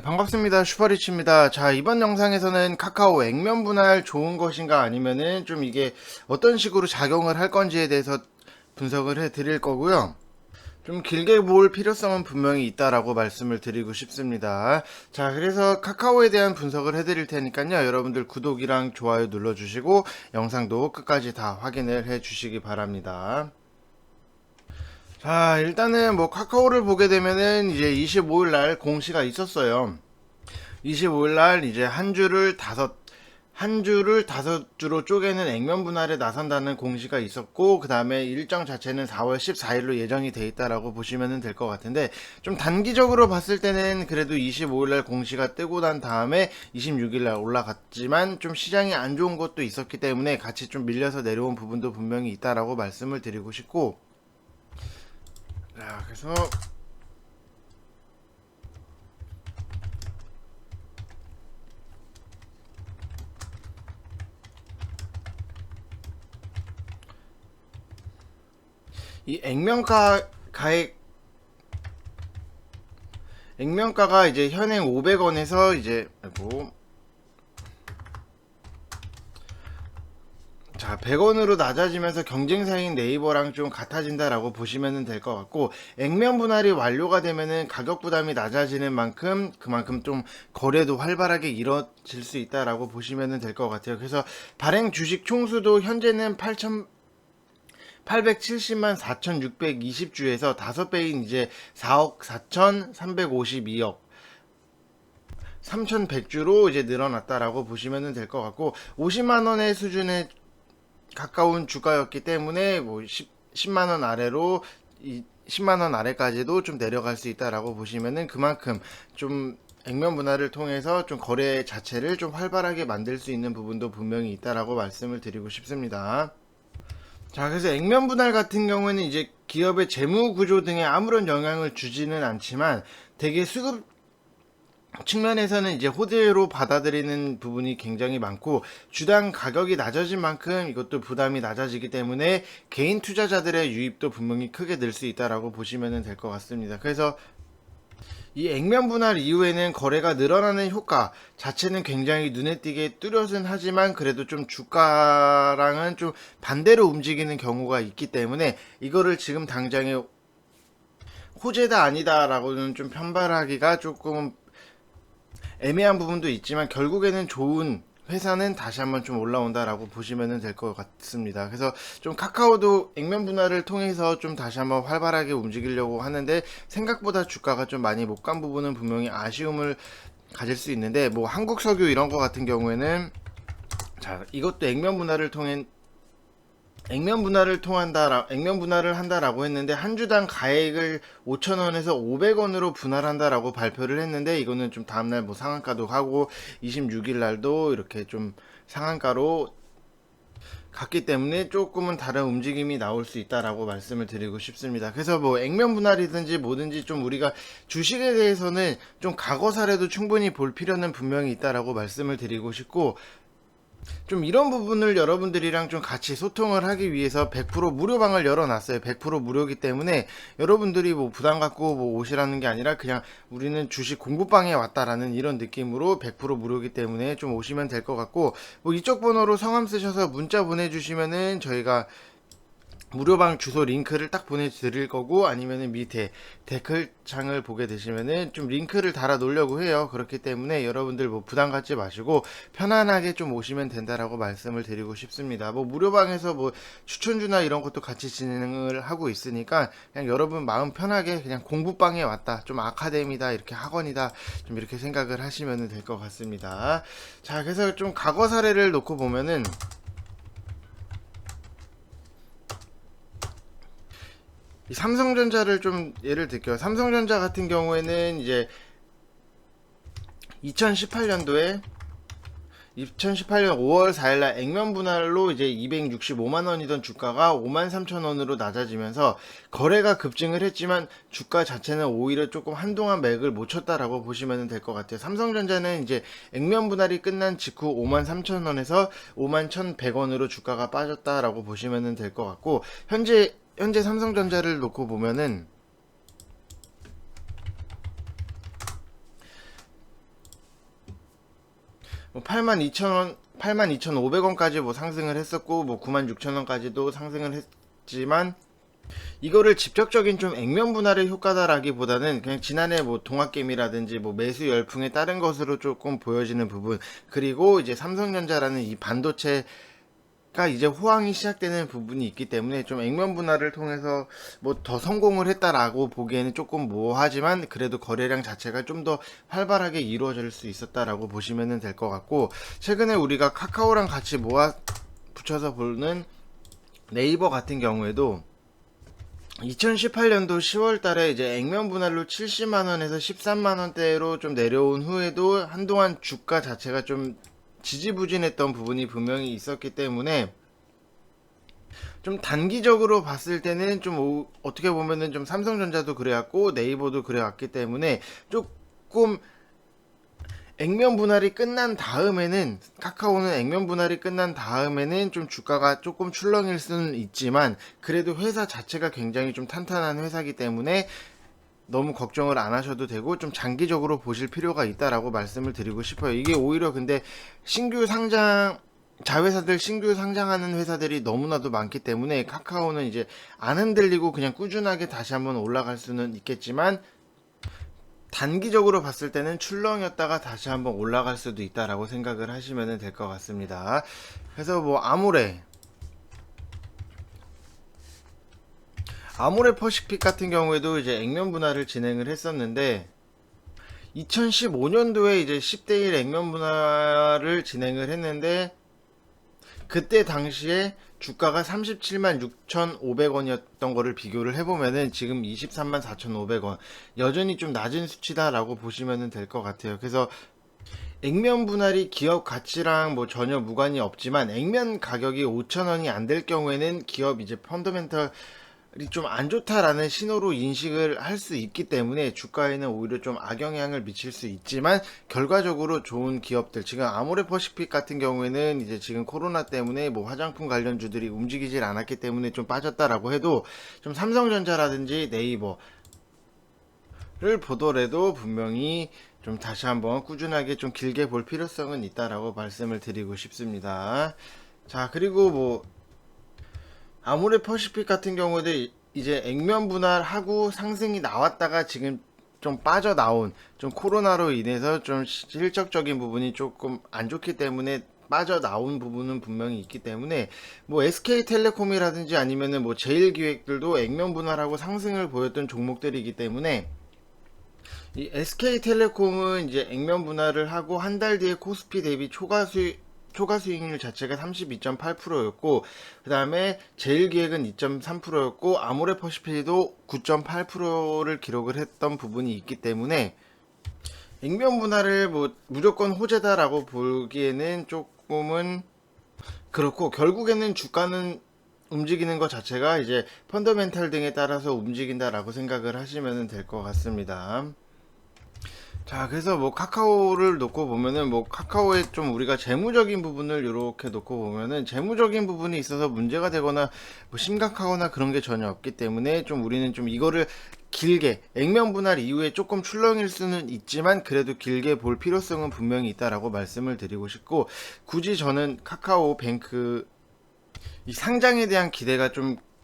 반갑습니다. 슈퍼리치입니다. 자, 이번 영상에서는 카카오 액면 분할 좋은 것인가 아니면은 좀 이게 어떤 식으로 작용을 할 건지에 대해서 분석을 해 드릴 거고요. 좀 길게 볼 필요성은 분명히 있다라고 말씀을 드리고 싶습니다. 자, 그래서 카카오에 대한 분석을 해 드릴 테니까요. 여러분들 구독이랑 좋아요 눌러 주시고 영상도 끝까지 다 확인을 해 주시기 바랍니다. 자, 일단은 뭐 카카오를 보게 되면은 이제 25일 날 공시가 있었어요. 25일 날 이제 한 주를 다섯 주로 쪼개는 액면 분할에 나선다는 공시가 있었고, 그 다음에 일정 자체는 4월 14일로 예정이 돼 있다라고 보시면 될 것 같은데, 좀 단기적으로 봤을 때는 그래도 25일 날 공시가 뜨고 난 다음에 26일 날 올라갔지만 좀 시장이 안 좋은 것도 있었기 때문에 같이 좀 밀려서 내려온 부분도 분명히 있다라고 말씀을 드리고 싶고, 자, 그래서 이 액면가가 이제 현행 500원에서 이제 아이고 자 100원으로 낮아지면서 경쟁사인 네이버랑 좀 같아진다라고 보시면 될 것 같고, 액면 분할이 완료가 되면은 가격 부담이 낮아지는 만큼 그만큼 좀 거래도 활발하게 이뤄질 수 있다라고 보시면 될 것 같아요. 그래서 발행 주식 총수도 현재는 870만 4,620주에서 5배인 이제 4억 4,352억 3,100주로 이제 늘어났다라고 보시면 될 것 같고, 50만 원의 수준에 가까운 주가였기 때문에 뭐 10만 원 아래로 10만 원 아래까지도 좀 내려갈 수 있다라고 보시면은 그만큼 좀 액면 분할을 통해서 좀 거래 자체를 좀 활발하게 만들 수 있는 부분도 분명히 있다라고 말씀을 드리고 싶습니다. 자, 그래서 액면 분할 같은 경우에는 이제 기업의 재무 구조 등에 아무런 영향을 주지는 않지만, 대개 수급 측면에서는 이제 호재로 받아들이는 부분이 굉장히 많고, 주당 가격이 낮아진 만큼 이것도 부담이 낮아지기 때문에 개인 투자자들의 유입도 분명히 크게 늘 수 있다라고 보시면 될 것 같습니다. 그래서 이 액면 분할 이후에는 거래가 늘어나는 효과 자체는 굉장히 눈에 띄게 뚜렷은 하지만, 그래도 좀 주가랑은 좀 반대로 움직이는 경우가 있기 때문에 이거를 지금 당장에 호재다 아니다라고는 좀 편발하기가 조금 애매한 부분도 있지만, 결국에는 좋은 회사는 다시 한번 좀 올라온다라고 보시면 될 것 같습니다. 그래서 좀 카카오도 액면 분할을 통해서 좀 다시 한번 활발하게 움직이려고 하는데, 생각보다 주가가 좀 많이 못 간 부분은 분명히 아쉬움을 가질 수 있는데, 뭐 한국석유 이런 거 같은 경우에는 자, 이것도 액면 분할을 한다라고 했는데, 한 주당 가액을 5,000원에서 500원으로 분할한다라고 발표를 했는데, 이거는 좀 다음날 뭐 상한가도 하고 26일 날도 이렇게 좀 상한가로 갔기 때문에 조금은 다른 움직임이 나올 수 있다라고 말씀을 드리고 싶습니다. 그래서 뭐 액면 분할이든지 뭐든지 좀 우리가 주식에 대해서는 좀 과거 사례도 충분히 볼 필요는 분명히 있다라고 말씀을 드리고 싶고, 좀 이런 부분을 여러분들이랑 좀 같이 소통을 하기 위해서 100% 무료방을 열어놨어요. 100% 무료기 때문에 여러분들이 뭐 부담 갖고 뭐 오시라는 게 아니라 그냥 우리는 주식 공부방에 왔다라는 이런 느낌으로 100% 무료기 때문에 좀 오시면 될 것 같고, 뭐 이쪽 번호로 성함 쓰셔서 문자 보내주시면은 저희가 무료방 주소 링크를 딱 보내드릴 거고, 아니면은 밑에 댓글창을 보게 되시면은 좀 링크를 달아 놓으려고 해요. 그렇기 때문에 여러분들 뭐 부담 갖지 마시고 편안하게 좀 오시면 된다라고 말씀을 드리고 싶습니다. 뭐 무료방에서 뭐 추천주나 이런 것도 같이 진행을 하고 있으니까, 그냥 여러분 마음 편하게 그냥 공부방에 왔다, 좀 아카데미다, 이렇게 학원이다, 좀 이렇게 생각을 하시면 될 것 같습니다. 자, 그래서 좀 과거 사례를 놓고 보면은, 이 삼성전자를 좀 예를 들게요. 삼성전자 같은 경우에는 이제 2018년도에 2018년 5월 4일날 액면 분할로 이제 265만 원이던 주가가 5만 3천 원으로 낮아지면서 거래가 급증을 했지만 주가 자체는 오히려 조금 한동안 맥을 못 쳤다라고 보시면 될 것 같아요. 삼성전자는 이제 액면 분할이 끝난 직후 5만 3천 원에서 5만 1,100원으로 주가가 빠졌다라고 보시면 될 것 같고, 현재 삼성전자를 놓고 보면은 뭐 82,000원, 82,500원까지 뭐 상승을 했었고, 뭐 96,000원까지도 상승을 했지만, 이거를 직접적인 좀 액면 분할의 효과다라기보다는 그냥 지난해 뭐 동학개미라든지 뭐 매수 열풍에 따른 것으로 조금 보여지는 부분, 그리고 이제 삼성전자라는 이 반도체가 이제 호황이 시작되는 부분이 있기 때문에 좀 액면 분할을 통해서 뭐 더 성공을 했다라고 보기에는 조금 모호하지만, 그래도 거래량 자체가 좀 더 활발하게 이루어질 수 있었다라고 보시면 될 것 같고, 최근에 우리가 카카오랑 같이 모아 붙여서 보는 네이버 같은 경우에도 2018년도 10월 달에 이제 액면 분할로 70만원에서 13만원대로 좀 내려온 후에도 한동안 주가 자체가 좀 지지부진했던 부분이 분명히 있었기 때문에, 좀 단기적으로 봤을 때는 좀 어떻게 보면은 좀 삼성전자도 그래왔고 네이버도 그래왔기 때문에, 조금 액면 분할이 끝난 다음에는, 카카오는 액면 분할이 끝난 다음에는 좀 주가가 조금 출렁일 수는 있지만, 그래도 회사 자체가 굉장히 좀 탄탄한 회사이기 때문에 너무 걱정을 안 하셔도 되고, 좀 장기적으로 보실 필요가 있다라고 말씀을 드리고 싶어요. 이게 오히려 근데 신규 상장, 자회사들 신규 상장하는 회사들이 너무나도 많기 때문에 카카오는 이제 안 흔들리고 그냥 꾸준하게 다시 한번 올라갈 수는 있겠지만, 단기적으로 봤을 때는 출렁이었다가 다시 한번 올라갈 수도 있다라고 생각을 하시면 될 것 같습니다. 그래서 뭐 아모레 퍼시픽 같은 경우에도 이제 액면 분할을 진행을 했었는데, 2015년도에 이제 10대 1 액면 분할을 진행을 했는데, 그때 당시에 주가가 37만 6,500원이었던 거를 비교를 해보면은 지금 23만 4,500원, 여전히 좀 낮은 수치다라고 보시면 될 것 같아요. 그래서 액면 분할이 기업 가치랑 뭐 전혀 무관이 없지만, 액면 가격이 5,000원이 안 될 경우에는 기업 이제 펀더멘털 좀 안 좋다라는 신호로 인식을 할 수 있기 때문에 주가에는 오히려 좀 악영향을 미칠 수 있지만, 결과적으로 좋은 기업들, 지금 아모레 퍼시픽 같은 경우에는 이제 지금 코로나 때문에 뭐 화장품 관련주들이 움직이질 않았기 때문에 좀 빠졌다라고 해도, 좀 삼성전자라든지 네이버를 보더라도 분명히 좀 다시 한번 꾸준하게 좀 길게 볼 필요성은 있다라고 말씀을 드리고 싶습니다. 자, 그리고 뭐 아모레 퍼시픽 같은 경우도 이제 액면 분할하고 상승이 나왔다가 지금 좀 빠져나온, 좀 코로나로 인해서 좀 실적적인 부분이 조금 안 좋기 때문에 빠져나온 부분은 분명히 있기 때문에, 뭐 SK텔레콤이라든지 아니면은 뭐 제일기획들도 액면 분할하고 상승을 보였던 종목들이기 때문에, 이 SK텔레콤은 이제 액면 분할을 하고 한 달 뒤에 코스피 대비 초과 수익률 자체가 32.8%였고, 그 다음에 제일기획은 2.3%였고, 아모레퍼시픽도 9.8%를 기록을 했던 부분이 있기 때문에, 액면 분할을 뭐 무조건 호재다라고 보기에는 조금은 그렇고, 결국에는 주가는 움직이는 것 자체가 이제 펀더멘탈 등에 따라서 움직인다라고 생각을 하시면 될 것 같습니다. 자, 그래서 뭐 카카오를 놓고 보면은, 뭐 카카오의 좀 우리가 재무적인 부분을 이렇게 놓고 보면은, 재무적인 부분이 있어서 문제가 되거나 뭐 심각하거나 그런 게 전혀 없기 때문에, 좀 우리는 좀 이거를 길게 액면 분할 이후에 조금 출렁일 수는 있지만 그래도 길게 볼 필요성은 분명히 있다라고 말씀을 드리고 싶고, 굳이 저는 카카오뱅크 이 상장에 대한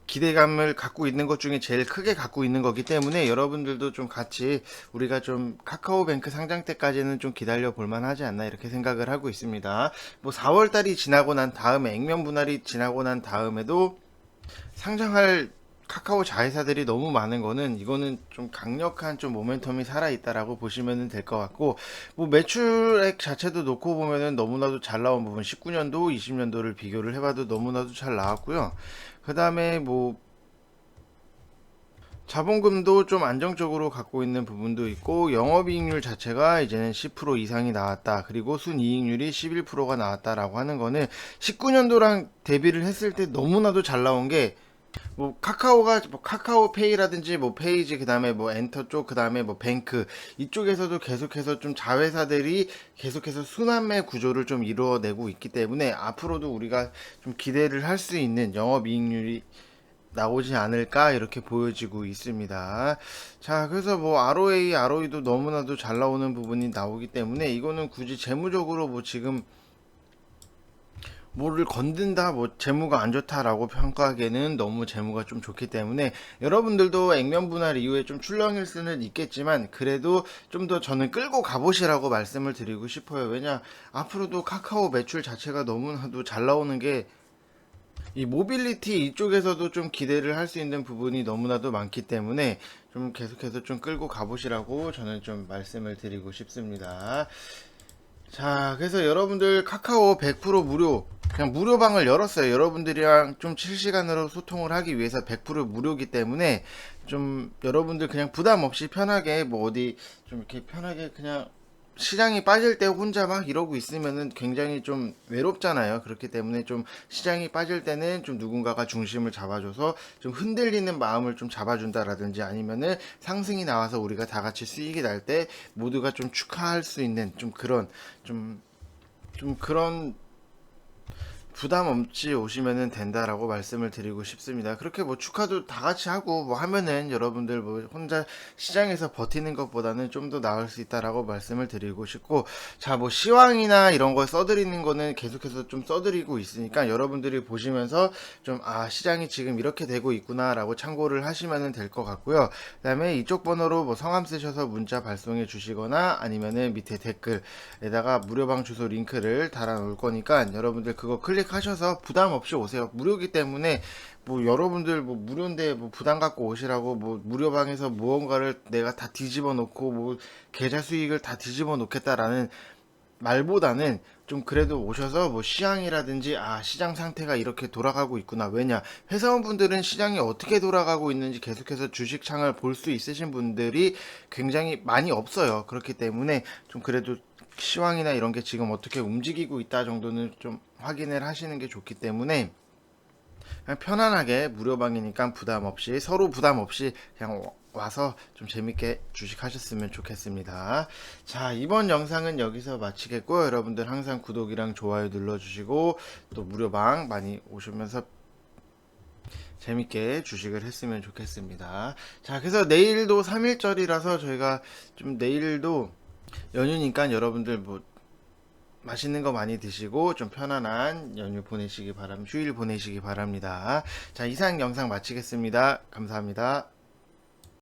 기대감을 갖고 있는 것 중에 제일 크게 갖고 있는 거기 때문에, 여러분들도 좀 같이 우리가 좀 카카오뱅크 상장 때까지는 좀 기다려 볼 만하지 않나 이렇게 생각을 하고 있습니다. 뭐 4월 달이 지나고 난 다음에, 액면 분할이 지나고 난 다음에도 상장할 카카오 자회사들이 너무 많은 거는, 이거는 좀 강력한 좀 모멘텀이 살아 있다라고 보시면 될 것 같고, 뭐 매출액 자체도 놓고 보면은 너무나도 잘 나온 부분, 19년도 20년도를 비교를 해봐도 너무나도 잘 나왔고요. 그 다음에 뭐 자본금도 좀 안정적으로 갖고 있는 부분도 있고, 영업이익률 자체가 이제는 10% 이상이 나왔다, 그리고 순이익률이 11%가 나왔다라고 하는 거는 19년도랑 대비를 했을 때 너무나도 잘 나온 게, 뭐 카카오가 뭐 카카오페이라든지 뭐 페이지, 그 다음에 뭐 엔터 쪽, 그 다음에 뭐 뱅크 이쪽에서도 계속해서 좀 자회사들이 계속해서 순환매 구조를 좀 이루어내고 있기 때문에, 앞으로도 우리가 좀 기대를 할 수 있는 영업이익률이 나오지 않을까 이렇게 보여지고 있습니다. 자, 그래서 뭐 ROA, ROE도 너무나도 잘 나오는 부분이 나오기 때문에 이거는 굳이 재무적으로 뭐 지금 뭐를 건든다, 뭐 재무가 안 좋다라고 평가하기에는 너무 재무가 좀 좋기 때문에 여러분들도 액면 분할 이후에 좀 출렁일 수는 있겠지만 그래도 좀 더 저는 끌고 가보시라고 말씀을 드리고 싶어요. 왜냐 앞으로도 카카오 매출 자체가 너무나도 잘 나오는 게 이 모빌리티 이쪽에서도 좀 기대를 할 수 있는 부분이 너무나도 많기 때문에 좀 계속해서 좀 끌고 가보시라고 저는 좀 말씀을 드리고 싶습니다. 자, 그래서 여러분들 카카오 100% 무료, 그냥 무료방을 열었어요. 여러분들이랑 좀 실시간으로 소통을 하기 위해서 100% 무료기 때문에 좀 여러분들 그냥 부담 없이 편하게 뭐 어디 좀 이렇게 편하게 그냥 시장이 빠질 때 혼자 막 이러고 있으면은 굉장히 좀 외롭잖아요. 그렇기 때문에 좀 시장이 빠질 때는 좀 누군가가 중심을 잡아줘서 좀 흔들리는 마음을 좀 잡아준다라든지 아니면은 상승이 나와서 우리가 다 같이 수익이 날 때 모두가 좀 축하할 수 있는 좀 그런 좀, 좀 그런 부담 없이 오시면 된다라고 말씀을 드리고 싶습니다. 그렇게 뭐 축하도 다 같이 하고 뭐 하면은 여러분들 뭐 혼자 시장에서 버티는 것보다는 좀 더 나을 수 있다라고 말씀을 드리고 싶고, 자, 뭐 시황이나 이런 걸 써드리는 거는 계속해서 좀 써드리고 있으니까 여러분들이 보시면서 좀 아, 시장이 지금 이렇게 되고 있구나라고 참고를 하시면 될 것 같고요. 그다음에 이쪽 번호로 뭐 성함 쓰셔서 문자 발송해 주시거나 아니면은 밑에 댓글에다가 무료방 주소 링크를 달아 놓을 거니까 여러분들 그거 클릭하셔서 부담 없이 오세요. 무료기 때문에 뭐 여러분들 뭐 무료인데 뭐 부담 갖고 오시라고 뭐 무료방에서 무언가를 내가 다 뒤집어 놓고 뭐 계좌 수익을 다 뒤집어 놓겠다라는 말보다는 좀 그래도 오셔서 뭐 시장이라든지 아, 시장 상태가 이렇게 돌아가고 있구나. 왜냐 회사원분들은 시장이 어떻게 돌아가고 있는지 계속해서 주식창을 볼 수 있으신 분들이 굉장히 많이 없어요. 그렇기 때문에 좀 그래도 시황이나 이런 게 지금 어떻게 움직이고 있다 정도는 좀 확인을 하시는 게 좋기 때문에 그냥 편안하게 무료방이니까 부담 없이 서로 부담 없이 그냥 와서 좀 재밌게 주식하셨으면 좋겠습니다. 자, 이번 영상은 여기서 마치겠고요. 여러분들 항상 구독이랑 좋아요 눌러주시고 또 무료방 많이 오시면서 재밌게 주식을 했으면 좋겠습니다. 자, 그래서 내일도 3일절이라서 저희가 좀 내일도 연휴니까 여러분들 뭐 맛있는 거 많이 드시고 좀 편안한 연휴 보내시기 바랍니다. 휴일 보내시기 바랍니다. 자, 이상 영상 마치겠습니다. 감사합니다.